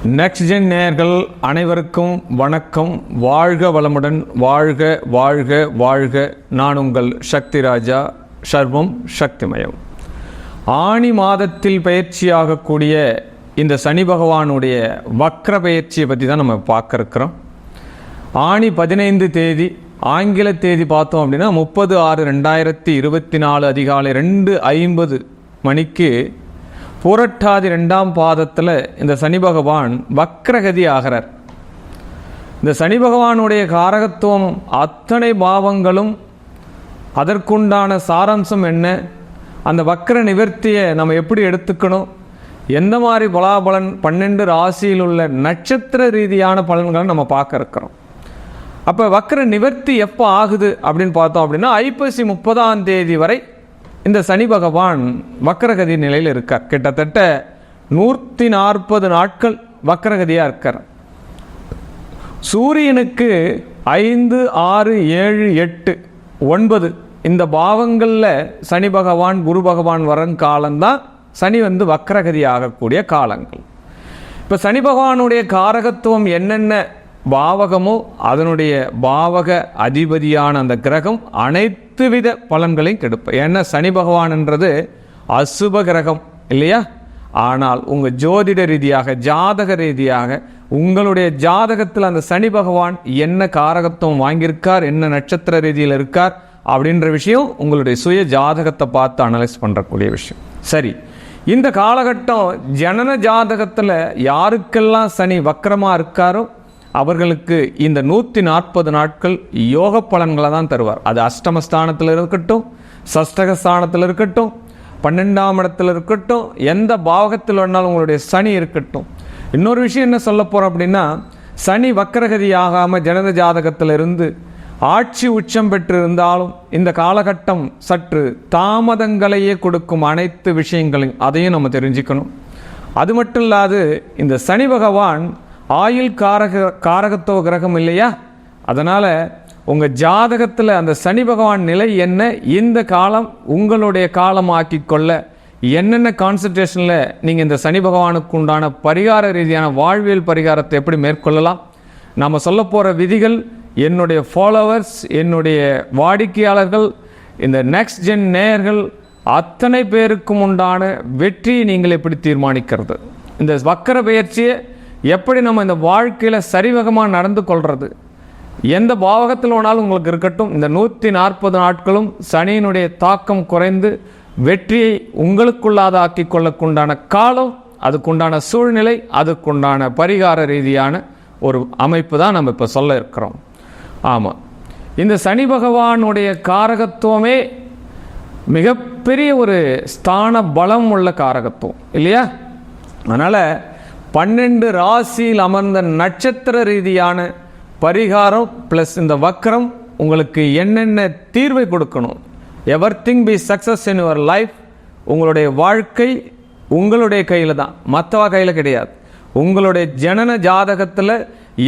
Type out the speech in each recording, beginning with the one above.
Next gen நேயர்கள் அனைவருக்கும் வணக்கம். வாழ்க வளமுடன், வாழ்க வாழ்க வாழ்க. நான் உங்கள் சக்தி ராஜா, சர்வம் சக்திமயம். ஆனி மாதத்தில் பயிற்சியாகக்கூடிய இந்த சனி பகவானுடைய வக்ர பயிற்சியை பற்றி தான் நம்ம பார்க்க இருக்கிறோம். ஆனி 15 தேதி, ஆங்கில தேதி பார்த்தோம் அப்படின்னா 30/6/2024 அதிகாலை 2:50 மணிக்கு புரட்டாதி 2ஆம் பாதத்தில் இந்த சனி பகவான் வக்ரகதி ஆகிறார். இந்த சனி பகவானுடைய காரகத்துவம் அத்தனை பாவங்களும் அதற்குண்டான சாராம்சம் என்ன, அந்த வக்ர நிவர்த்தியை நம்ம எப்படி எடுத்துக்கணும், எந்த மாதிரி பலாபலன் 12 ராசியில் உள்ள நட்சத்திர ரீதியான பலன்களை நம்ம பார்க்க இருக்கிறோம். அப்போ வக்ர நிவர்த்தி எப்போ ஆகுது அப்படின்னு பார்த்தோம் அப்படின்னா ஐப்பசி 30ஆம் தேதி வரை இந்த சனி பகவான் வக்ரகதி நிலையில் இருக்கார். கிட்டத்தட்ட 140 நாட்கள் வக்ரகதியாக இருக்கார். சூரியனுக்கு 5, 6, 7, 8, 9 இந்த பாவங்களில் சனி பகவான் குரு பகவான் வரும் காலம்தான் சனி வக்ரகதி ஆகக்கூடிய காலங்கள். இப்போ சனி பகவானுடைய காரகத்துவம் என்னென்ன பாவகமோ அதனுடைய பாவக அதிபதியான அந்த கிரகம் அனைத்து வித பலன்களையும் கெடுப்ப. ஏன்னா சனி பகவான்ன்றது அசுப கிரகம் இல்லையா? ஆனால் உங்கள் ஜோதிட ரீதியாக ஜாதக ரீதியாக உங்களுடைய ஜாதகத்தில் அந்த சனி பகவான் என்ன காரகத்துவம் வாங்கியிருக்கார், என்ன நட்சத்திர ரீதியில் இருக்கார் அப்படின்ற விஷயம் உங்களுடைய சுய ஜாதகத்தை பார்த்து அனலைஸ் பண்ணுறக்கூடிய விஷயம். சரி, இந்த காலகட்டம் ஜனன ஜாதகத்தில் யாருக்கெல்லாம் சனி வக்ரமாக இருக்காரோ அவர்களுக்கு இந்த 140 நாட்கள் யோக பலன்களை தான் தருவார். அது அஷ்டமஸ்தானத்தில் இருக்கட்டும், சஷ்டகஸ்தானத்தில் இருக்கட்டும், 12ஆம் இடத்துல இருக்கட்டும், எந்த பாவகத்தில் வேணாலும் உங்களுடைய சனி இருக்கட்டும். இன்னொரு விஷயம் என்ன சொல்ல போகிறோம் அப்படின்னா, சனி வக்ரகதி ஆகாமல் ஜனத ஜாதகத்தில் இருந்து ஆட்சி உச்சம் பெற்று இருந்தாலும் இந்த காலகட்டம் சற்று தாமதங்களையே கொடுக்கும் அனைத்து விஷயங்களையும் அதையும் நம்ம தெரிஞ்சுக்கணும். அது மட்டும் இல்லாது இந்த சனி பகவான் ஆயுள் காரகத்துவ கிரகம் இல்லையா? அதனால் உங்கள் ஜாதகத்தில் அந்த சனி பகவான் நிலை என்ன, இந்த காலம் உங்களுடைய காலம் ஆக்கிக்கொள்ள என்னென்ன கான்சன்ட்ரேஷனில் நீங்கள் இந்த சனி பகவானுக்கு உண்டான பரிகார ரீதியான வாழ்வியல் பரிகாரத்தை எப்படி மேற்கொள்ளலாம், நாம் சொல்ல போகிற விதிகள் என்னுடைய ஃபாலோவர்ஸ், என்னுடைய வாடிக்கையாளர்கள், இந்த நெக்ஸ்ட் ஜென் நேயர்கள் அத்தனை பேருக்கும் உண்டான வெற்றியை நீங்கள் எப்படி தீர்மானிக்கிறது, இந்த வக்கர பயிற்சியை எப்படி நம்ம இந்த வாழ்க்கையில் சரிவகமாக நடந்து கொள்வது, எந்த பாவகத்தில் வேணாலும் உங்களுக்கு இருக்கட்டும், இந்த 140 நாட்களும் சனியினுடைய தாக்கம் குறைந்து வெற்றியை உங்களுக்குள்ளாத ஆக்கி கொள்ளக்குண்டான காலம், அதுக்குண்டான சூழ்நிலை, அதுக்குண்டான பரிகார ரீதியான ஒரு அமைப்பு தான் நம்ம இப்போ சொல்ல இருக்கிறோம். ஆமாம், இந்த சனி பகவானுடைய காரகத்துவமே மிகப்பெரிய ஒரு ஸ்தான பலம் உள்ள காரகத்துவம் இல்லையா? அதனால் 12 ராசியில் அமர்ந்த நட்சத்திர ரீதியான பரிகாரம் ப்ளஸ் இந்த வக்ரம் உங்களுக்கு என்னென்ன தீர்வை கொடுக்கணும். Everything be success in your life. உங்களுடைய வாழ்க்கை உங்களுடைய கையில் தான், மற்றவா கையில் கிடையாது. உங்களுடைய ஜனன ஜாதகத்தில்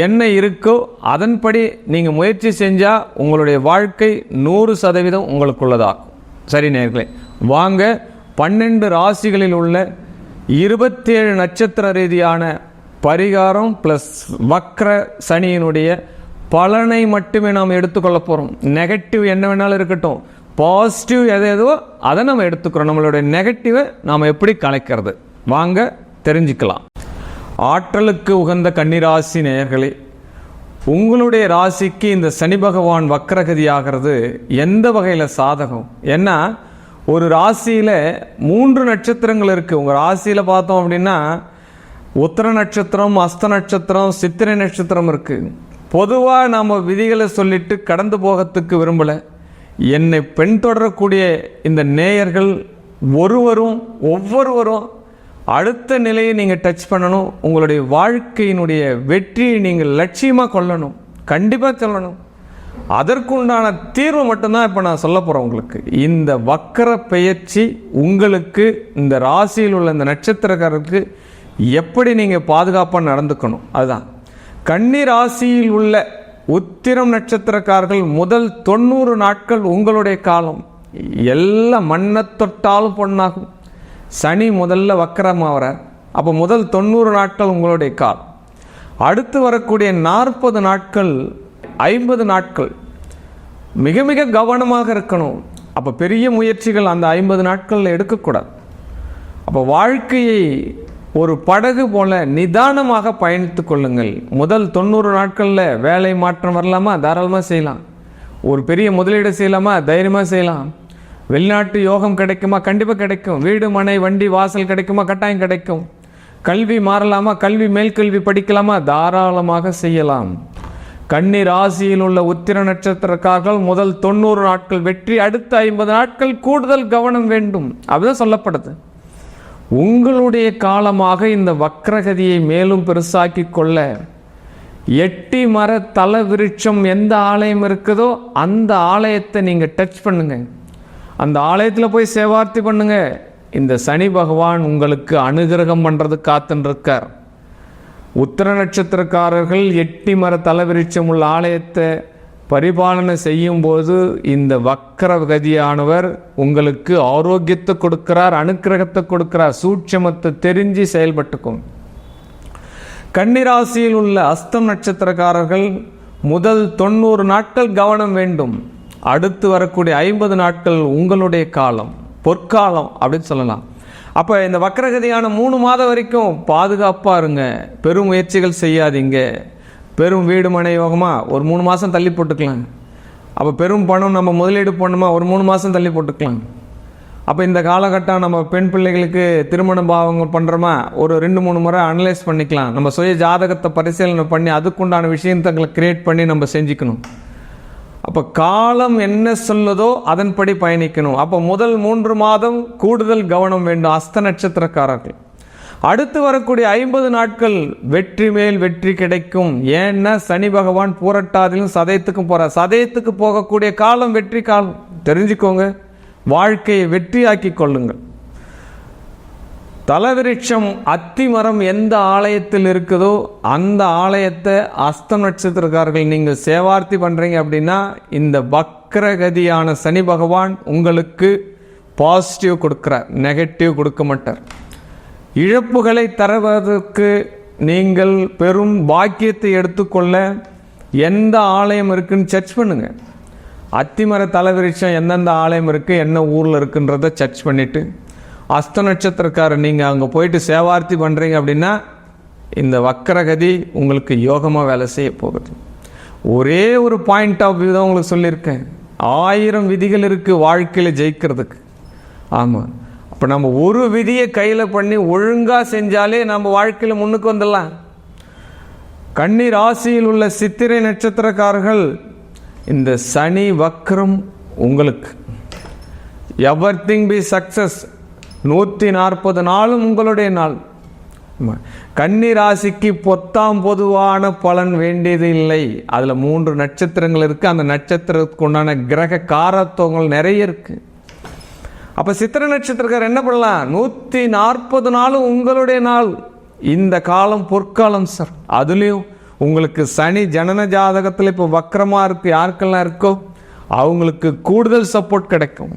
என்ன இருக்கோ அதன்படி நீங்கள் முயற்சி செஞ்சால் உங்களுடைய வாழ்க்கை 100% உங்களுக்குள்ளதாகும். சரி நேயர்களே, வாங்க 12 ராசிகளில் உள்ள 27 நட்சத்திர ரீதியான பரிகாரம் ப்ளஸ் வக்ர சனியினுடைய பலனை மட்டுமே நாம் எடுத்துக்கொள்ள போகிறோம். நெகட்டிவ் என்ன வேணாலும் இருக்கட்டும், பாசிட்டிவ் எதோ அதை நம்ம எடுத்துக்கிறோம். நம்மளுடைய நெகட்டிவை நாம் எப்படி கலைக்கிறது வாங்க தெரிஞ்சுக்கலாம். ஆற்றலுக்கு உகந்த கன்னிராசி நேயர்களே, உங்களுடைய ராசிக்கு இந்த சனி பகவான் வக்ரகதி ஆகிறது எந்த வகையில் சாதகம்? ஏன்னா ஒரு ராசியில் 3 நட்சத்திரங்கள் இருக்குது. உங்கள் ராசியில் பார்த்தோம் அப்படின்னா உத்திர நட்சத்திரம், அஸ்த நட்சத்திரம், சித்திரை நட்சத்திரம் இருக்குது. பொதுவாக நாம் விதிகளை சொல்லிட்டு கடந்து போகிறதுக்கு விரும்பலை. என்னை பெண் தொடரக்கூடிய இந்த நேயர்கள் ஒவ்வொருவரும் அடுத்த நிலையை நீங்கள் டச் பண்ணணும். உங்களுடைய வாழ்க்கையினுடைய வெற்றியை நீங்கள் லட்சியமாக கொள்ளணும், கண்டிப்பாக சொல்லணும். அதற்குண்டான தீர்வு மட்டும்தான் இப்போ நான் சொல்ல போகிறேன் உங்களுக்கு. இந்த வக்கர பெயர்ச்சி உங்களுக்கு இந்த ராசியில் உள்ள இந்த நட்சத்திரக்காரருக்கு எப்படி நீங்கள் பாதுகாப்பாக நடந்துக்கணும் அதுதான். கன்னி ராசியில் உள்ள உத்திரம் நட்சத்திரக்காரர்கள் முதல் 90 நாட்கள் உங்களுடைய காலம். எல்லாம் மண்ணை தொட்டாலும் பொண்ணாகும். சனி முதல்ல வக்கரமாகிறார். அப்போ முதல் 90 நாட்கள் உங்களுடைய காலம். அடுத்து வரக்கூடிய 40 நாட்கள் 50 நாட்கள் மிக மிக கவனமாக இருக்கணும். அப்போ பெரிய முயற்சிகள் அந்த 50 நாட்களில் எடுக்கக்கூடாது. அப்போ வாழ்க்கையை ஒரு படகு போல நிதானமாக பயணித்து கொள்ளுங்கள். முதல் 90 நாட்களில் வேலை மாற்றம் வரலாமா? தாராளமாக செய்யலாம். ஒரு பெரிய முதலீடு செய்யலாமா? தைரியமாக செய்யலாம். வெளிநாட்டு யோகம் கிடைக்குமா? கண்டிப்பாக கிடைக்கும். வீடு மனை வண்டி வாசல் கிடைக்குமா? கட்டாயம் கிடைக்கும். கல்வி மாறலாமா? கல்வி மேல்கல்வி படிக்கலாமா? தாராளமாக செய்யலாம். கன்னி ராசியில் உள்ள உத்திர நட்சத்திரக்காரர்கள் முதல் 90 நாட்கள் வெற்றி, அடுத்த 50 நாட்கள் கூடுதல் கவனம் வேண்டும். அப்படிதான் சொல்லப்படுது. உங்களுடைய காலமாக இந்த வக்ரகதியை மேலும் பெருசாக்கி கொள்ள எட்டி மர தல விருட்சம் எந்த ஆலயம் இருக்குதோ அந்த ஆலயத்தை நீங்கள் டச் பண்ணுங்க. அந்த ஆலயத்தில் போய் சேவார்த்தி பண்ணுங்க. இந்த சனி பகவான் உங்களுக்கு அனுகிரகம் பண்ணுறது காத்துருக்கார். உத்திர நட்சத்திரக்காரர்கள் எட்டி மர தல விருட்சம் உள்ள ஆலயத்தை பரிபாலனை செய்யும் போது இந்த வக்ரகதியானவர் உங்களுக்கு ஆரோக்கியத்தை கொடுக்கிறார், அனுக்கிரகத்தை கொடுக்கிறார். சூட்சமத்தை தெரிஞ்சு செயல்பட்டுக்கும். கன்னிராசியில் உள்ள அஸ்தம் நட்சத்திரக்காரர்கள் முதல் 90 நாட்கள் கவனம் வேண்டும். அடுத்து வரக்கூடிய 50 நாட்கள் உங்களுடைய காலம், பொற்காலம் அப்படின்னு சொல்லலாம். அப்போ இந்த வக்ரகதியான 3 மாதம் வரைக்கும் பாதுகாப்பாக இருங்க. பெரும் முயற்சிகள் செய்யாதீங்க. பெரும் வீடு மனை யோகமா ஒரு 3 மாதம் தள்ளி போட்டுக்கலாம். அப்போ பெரும் பணம் நம்ம முதலீடு பண்ணணுமா ஒரு 3 மாதம் தள்ளி போட்டுக்கலாம். அப்போ இந்த காலகட்டம் நம்ம பெண் பிள்ளைகளுக்கு திருமண பாவங்கள் பண்ணுறோமா ஒரு 2-3 முறை அனலைஸ் பண்ணிக்கலாம். நம்ம சுய ஜாதகத்தை பரிசீலனை பண்ணி அதுக்குண்டான விஷயங்களை கிரியேட் பண்ணி நம்ம செஞ்சுக்கணும். அப்போ காலம் என்ன சொல்லுதோ அதன்படி பயணிக்கணும். அப்போ முதல் 3 மாதம் கூடுதல் கவனம் வேண்டும் அஸ்த நட்சத்திரக்காரர்கள். அடுத்து வரக்கூடிய 50 நாட்கள் வெற்றி மேல் வெற்றி கிடைக்கும். ஏன்னா சனி பகவான் பூரட்டாதிலும் சதயத்துக்கும் போகிறார். சதயத்துக்கு போகக்கூடிய காலம் வெற்றி காலம். தெரிஞ்சுக்கோங்க, வாழ்க்கையை வெற்றியாக்கி கொள்ளுங்கள். தலவிருட்சம் அத்தி மரம் எந்த ஆலயத்தில் இருக்குதோ அந்த ஆலயத்தை அஸ்தம் நட்சத்திரக்காரர்கள் நீங்கள் சேவார்த்தி பண்ணுறீங்க அப்படின்னா இந்த வக்ரகதியான சனி பகவான் உங்களுக்கு பாசிட்டிவ் கொடுக்குறார், நெகட்டிவ் கொடுக்க மாட்டார். இழப்புகளை தருவதற்கு நீங்கள் பெரும் பாக்கியத்தை எடுத்துக்கொள்ள எந்த ஆலயம் இருக்குன்னு சர்ச் பண்ணுங்க. அத்திமர தலவிருட்சம் எந்தெந்த ஆலயம் இருக்குது, என்ன ஊரில் இருக்குன்றதை சர்ச் பண்ணிவிட்டு அஸ்த நட்சத்திரக்காரர் நீங்கள் அங்கே போயிட்டு சேவார்த்தி பண்ணுறீங்க அப்படின்னா இந்த வக்ரகதி உங்களுக்கு யோகமாக வேலை செய்ய போகுது. ஒரே ஒரு பாயிண்ட் ஆஃப் வியூ தான் உங்களுக்கு சொல்லியிருக்கேன். 1000 விதிகள் இருக்குது வாழ்க்கையில் ஜெயிக்கிறதுக்கு. ஆமாம், இப்போ நம்ம ஒரு விதியை கையில் பண்ணி ஒழுங்காக செஞ்சாலே நம்ம வாழ்க்கையில் முன்னுக்கு வந்துடலாம். கன்னி ராசியில் உள்ள சித்திரை நட்சத்திரக்காரர்கள் இந்த சனி வக்ரம் உங்களுக்கு எவர்திங் பி சக்சஸ் 140 நாளும் உங்களுடைய நாள். கன்னி ராசிக்கு பொதுவான பலன் வேண்டியது இல்லை. அதில் 3 நட்சத்திரங்கள் இருக்குது. அந்த நட்சத்திரத்துக்கு உண்டான கிரக காரத்துவங்கள் நிறைய இருக்குது. அப்போ சித்திரை நட்சத்திரக்காரர் என்ன பண்ணலாம்? 140 நாளும் உங்களுடைய நாள். இந்த காலம் பொற்காலம் சார். அதுலேயும் உங்களுக்கு சனி ஜனன ஜாதகத்தில் இப்போ வக்கரமாக இருக்குது, யாருக்கெல்லாம் இருக்கோ அவங்களுக்கு கூடுதல் சப்போர்ட் கிடைக்கும்.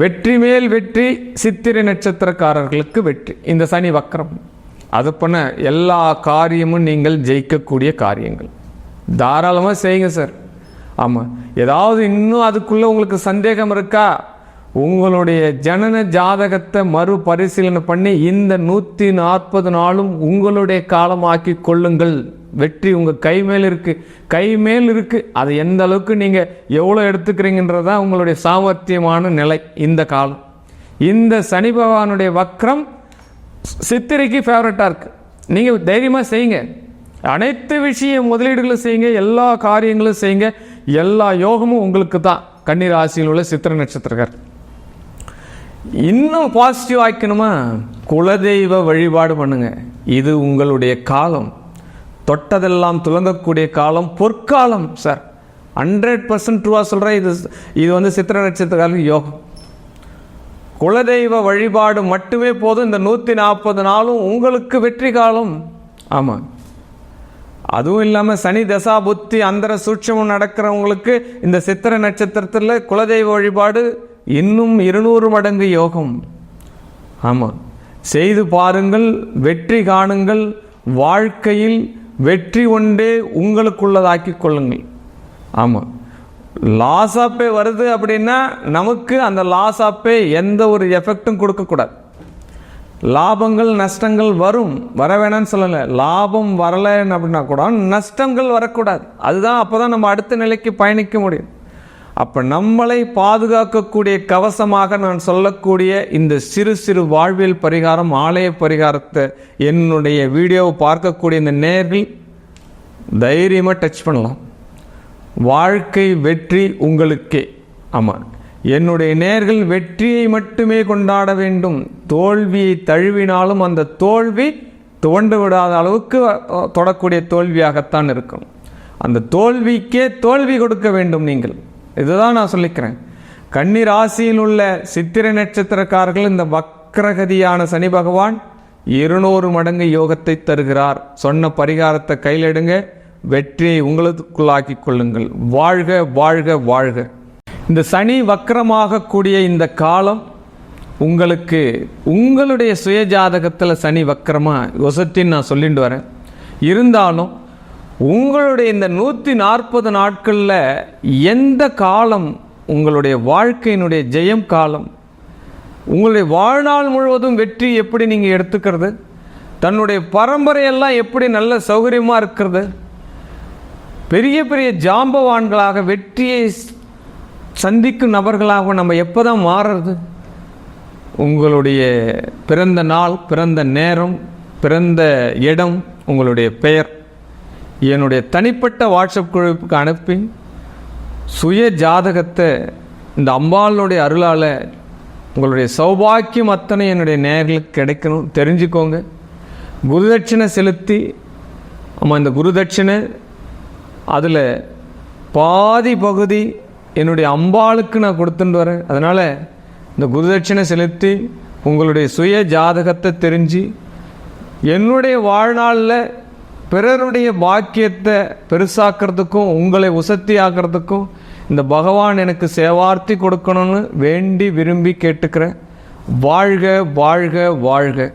வெற்றி மேல் வெற்றி சித்திரை நட்சத்திரக்காரர்களுக்கு வெற்றி. இந்த சனி வக்கரம் அது பண்ண எல்லா காரியமும் நீங்கள் ஜெயிக்கக்கூடிய காரியங்கள். தாராளமாக செய்யுங்க சார். ஆமாம், ஏதாவது இன்னும் அதுக்குள்ளே உங்களுக்கு சந்தேகம் இருக்கா? உங்களுடைய ஜனன ஜாதகத்தை மறுபரிசீலனை பண்ணி இந்த 140 நாளும் உங்களுடைய காலமாக்கி கொள்ளுங்கள். வெற்றி உங்கள் கை மேல் இருக்குது, கை மேல் இருக்குது. அது எந்த அளவுக்கு நீங்கள் எவ்வளோ எடுத்துக்கிறீங்கன்றதான் உங்களுடைய சாமர்த்தியமான நிலை. இந்த காலம் இந்த சனி பகவானுடைய வக்ரம் சித்திரைக்கு ஃபேவரட்டாக இருக்குது. நீங்கள் தைரியமாக செய்யுங்க. அனைத்து விஷயம் முதலீடுகளும் செய்யுங்க, எல்லா காரியங்களும் செய்யுங்க. எல்லா யோகமும் உங்களுக்கு தான். கன்னி ராசியில் உள்ள சித்திரை நட்சத்திரக்கார் இன்னும் பாசிட்டிவ் ஆக்கணுமா? குலதெய்வ வழிபாடு பண்ணுங்க. இது உங்களுடைய காலம். தொட்டதெல்லாம் துலங்கக்கூடிய காலம், பொற்காலம் சார். 100% ட்ரூவாக சொல்கிறேன். இது வந்து சித்திரை நட்சத்திரக்காரர்களுக்கு யோகம். குலதெய்வ வழிபாடு மட்டுமே போதும். இந்த 140 நாளும் உங்களுக்கு வெற்றி காலம். ஆமாம், அதுவும் இல்லாமல் சனி தசா புத்தி அந்தர சூட்சமும் நடக்கிறவங்களுக்கு இந்த சித்திரை நட்சத்திரத்தில் குலதெய்வ வழிபாடு இன்னும் 200 மடங்கு யோகம். ஆமாம், செய்து பாருங்கள், வெற்றி காணுங்கள். வாழ்க்கையில் வெற்றி ஒன்றே உங்களுக்குள்ளதாக்கி கொள்ளுங்கள். ஆமாம், லாஸ் ஆப்பே வருது அப்படின்னா நமக்கு அந்த லாஸ் ஆப்பே எந்த ஒரு எஃபெக்டும் கொடுக்கக்கூடாது. லாபங்கள் நஷ்டங்கள் வரும், வர வேணான்னு சொல்லலை. லாபம் வரலைன்னு அப்படின்னா கூட நஷ்டங்கள் வரக்கூடாது. அதுதான் அப்போ தான் நம்ம அடுத்த நிலைக்கு பயணிக்க முடியும். அப்போ நம்மளை பாதுகாக்கக்கூடிய கவசமாக நான் சொல்லக்கூடிய இந்த சிறு சிறு வாழ்வியல் பரிகாரம், ஆலய பரிகாரத்தை என்னுடைய வீடியோவை பார்க்கக்கூடிய இந்த நேரில் தைரியமாக டச் பண்ணலாம். வாழ்க்கை வெற்றி உங்களுக்கே. ஆமாம், என்னுடைய நேர்கள் வெற்றியை மட்டுமே கொண்டாட வேண்டும். தோல்வியை தழுவினாலும் அந்த தோல்வி துவண்டு விடாத அளவுக்கு தொடக்கூடிய தோல்வியாகத்தான் இருக்கும். அந்த தோல்விக்கே தோல்வி கொடுக்க வேண்டும் நீங்கள். இதுதான் நான் சொல்லிக்கிறேன். கன்னி ராசியில் உள்ள சித்திரை நட்சத்திரக்காரர்கள் இந்த வக்ரகதியான சனி பகவான் 200 மடங்கு யோகத்தை தருகிறார். சொன்ன பரிகாரத்தை கையில் எடுங்க, வெற்றியை உங்களுக்குள்ளாக்கி கொள்ளுங்கள். வாழ்க வாழ்க வாழ்க. இந்த சனி வக்கரமாகக்கூடிய இந்த காலம் உங்களுக்கு உங்களுடைய சுய ஜாதகத்தில் சனி வக்கரமாக யோசத்தின்னு நான் சொல்லிட்டு வரேன். இருந்தாலும் உங்களுடைய இந்த 140 நாட்களில் எந்த காலம் உங்களுடைய வாழ்க்கையினுடைய ஜெயம் காலம், உங்களுடைய வாழ்நாள் முழுவதும் வெற்றி எப்படி நீங்கள் எடுத்துக்கிறது, தன்னுடைய பரம்பரையெல்லாம் எப்படி நல்ல சௌகரியமாக இருக்கிறது, பெரிய பெரிய ஜாம்பவான்களாக வெற்றியை சந்திக்கும் நபர்களாக நம்ம எப்போ தான் மாறுறது? உங்களுடைய பிறந்த நாள், பிறந்த நேரம், பிறந்த இடம், உங்களுடைய பெயர் என்னுடைய தனிப்பட்ட வாட்ஸ்அப் குழுவுக்கு அனுப்பி சுய ஜாதகத்தை இந்த அம்பாளுடைய அருளால் உங்களுடைய சௌபாக்கியம் அத்தனை என்னுடைய நேர்களுக்கு கிடைக்கணும் தெரிஞ்சுக்கோங்க. குருதட்சிணை செலுத்தி, ஆமாம், இந்த குருதட்சிணை அதில் பாதி பகுதி என்னுடைய அம்பாளுக்கு நான் கொடுத்துட்டு வரேன். அதனால் இந்த குருதட்சிணை செலுத்தி உங்களுடைய சுய ஜாதகத்தை தெரிஞ்சு என்னுடைய வாழ்நாளில் பிறருடைய பாக்கியத்தை பெருசாக்கிறதுக்கும் உங்களை உசத்தி ஆக்கிறதுக்கும் இந்த பகவான் எனக்கு சேவார்த்தி கொடுக்கணும்னு வேண்டி விரும்பி கேட்டுக்கிறேன். வாழ்க வாழ்க வாழ்க.